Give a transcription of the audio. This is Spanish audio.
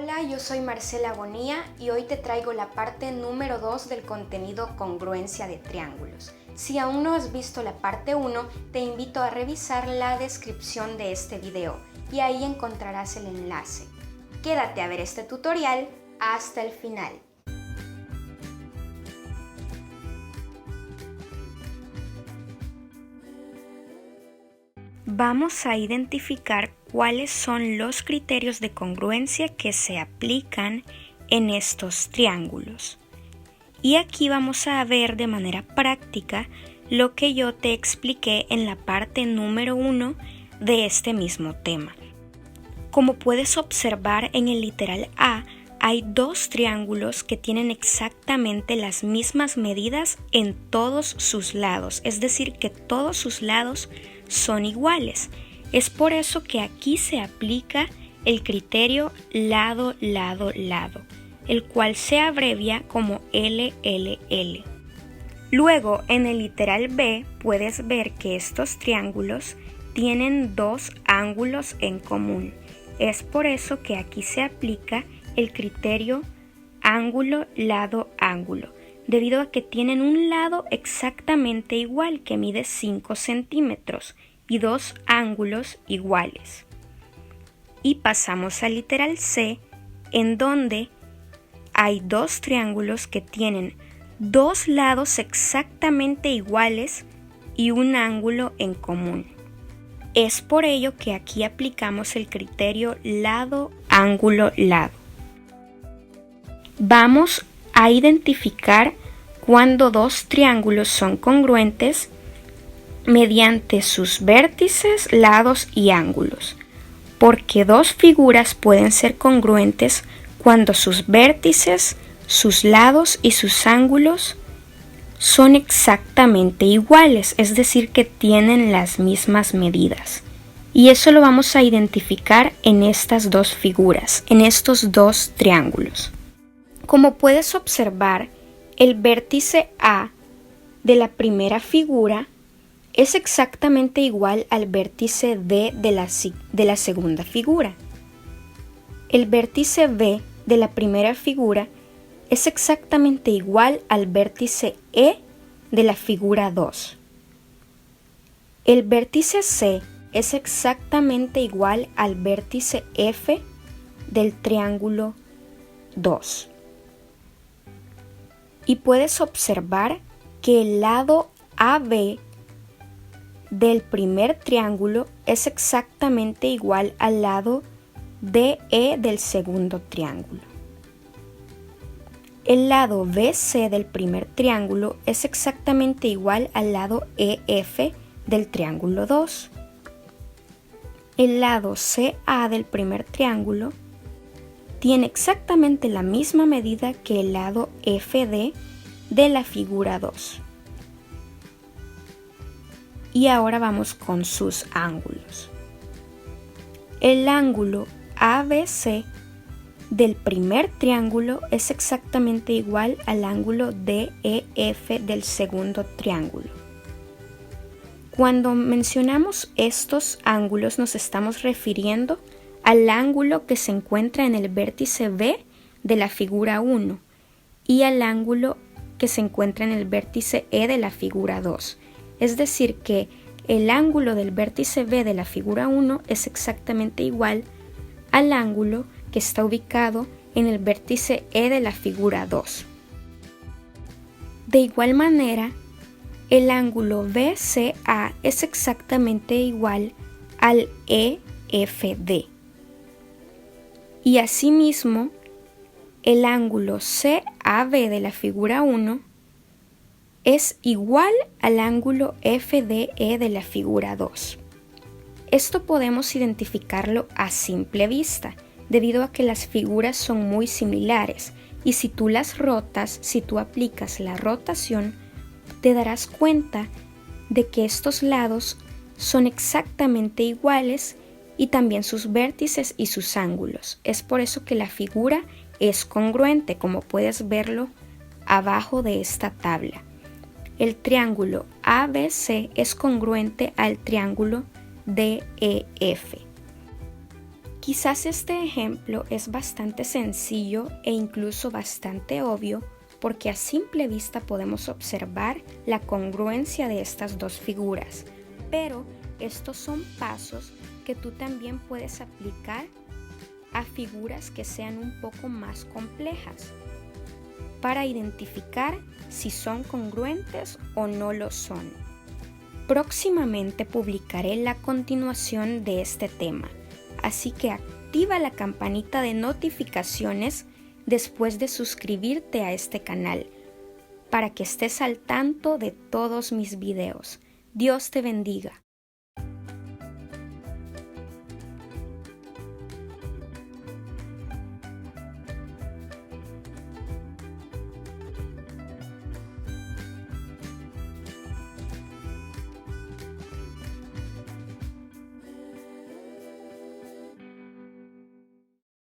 Hola, yo soy Marcela Bonilla y hoy te traigo la parte número 2 del contenido congruencia de triángulos. Si aún no has visto la parte 1, te invito a revisar la descripción de este video y ahí encontrarás el enlace. Quédate a ver este tutorial hasta el final. Vamos a identificar cuáles son los criterios de congruencia que se aplican en estos triángulos. Y aquí vamos a ver de manera práctica lo que yo te expliqué en la parte número 1 de este mismo tema. Como puedes observar en el literal A, hay dos triángulos que tienen exactamente las mismas medidas en todos sus lados, es decir, que todos sus lados son iguales. Es por eso que aquí se aplica el criterio lado, lado, lado, el cual se abrevia como LLL. Luego, en el literal B, puedes ver que estos triángulos tienen dos ángulos en común. Es por eso que aquí se aplica el criterio ángulo, lado, ángulo, debido a que tienen un lado exactamente igual que mide 5 centímetros y dos ángulos iguales. Y pasamos al literal C, en donde hay dos triángulos que tienen dos lados exactamente iguales y un ángulo en común. Es por ello que aquí aplicamos el criterio lado, ángulo, lado. Vamos a identificar cuando dos triángulos son congruentes mediante sus vértices, lados y ángulos, porque dos figuras pueden ser congruentes cuando sus vértices, sus lados y sus ángulos son exactamente iguales, es decir, que tienen las mismas medidas. Y eso lo vamos a identificar en estas dos figuras, en estos dos triángulos. Como puedes observar, el vértice A de la primera figura es exactamente igual al vértice D de la segunda figura. El vértice B de la primera figura es exactamente igual al vértice E de la figura 2. El vértice C es exactamente igual al vértice F del triángulo 2. Y puedes observar que el lado AB del primer triángulo es exactamente igual al lado DE del segundo triángulo. El lado BC del primer triángulo es exactamente igual al lado EF del triángulo 2. El lado CA del primer triángulo tiene exactamente la misma medida que el lado FD de la figura 2. Y ahora vamos con sus ángulos. El ángulo ABC del primer triángulo es exactamente igual al ángulo DEF del segundo triángulo. Cuando mencionamos estos ángulos nos estamos refiriendo al ángulo que se encuentra en el vértice B de la figura 1 y al ángulo que se encuentra en el vértice E de la figura 2. Es decir, que el ángulo del vértice B de la figura 1 es exactamente igual al ángulo que está ubicado en el vértice E de la figura 2. De igual manera, el ángulo BCA es exactamente igual al EFD. Y asimismo, el ángulo CAB de la figura 1 es igual al ángulo FDE de la figura 2. Esto podemos identificarlo a simple vista, debido a que las figuras son muy similares y si tú las rotas, si tú aplicas la rotación, te darás cuenta de que estos lados son exactamente iguales y también sus vértices y sus ángulos. Es por eso que la figura es congruente, como puedes verlo abajo de esta tabla. El triángulo ABC es congruente al triángulo DEF. Quizás este ejemplo es bastante sencillo e incluso bastante obvio porque a simple vista podemos observar la congruencia de estas dos figuras, pero estos son pasos que tú también puedes aplicar a figuras que sean un poco más complejas para identificar si son congruentes o no lo son. Próximamente publicaré la continuación de este tema, así que activa la campanita de notificaciones después de suscribirte a este canal para que estés al tanto de todos mis videos. Dios te bendiga.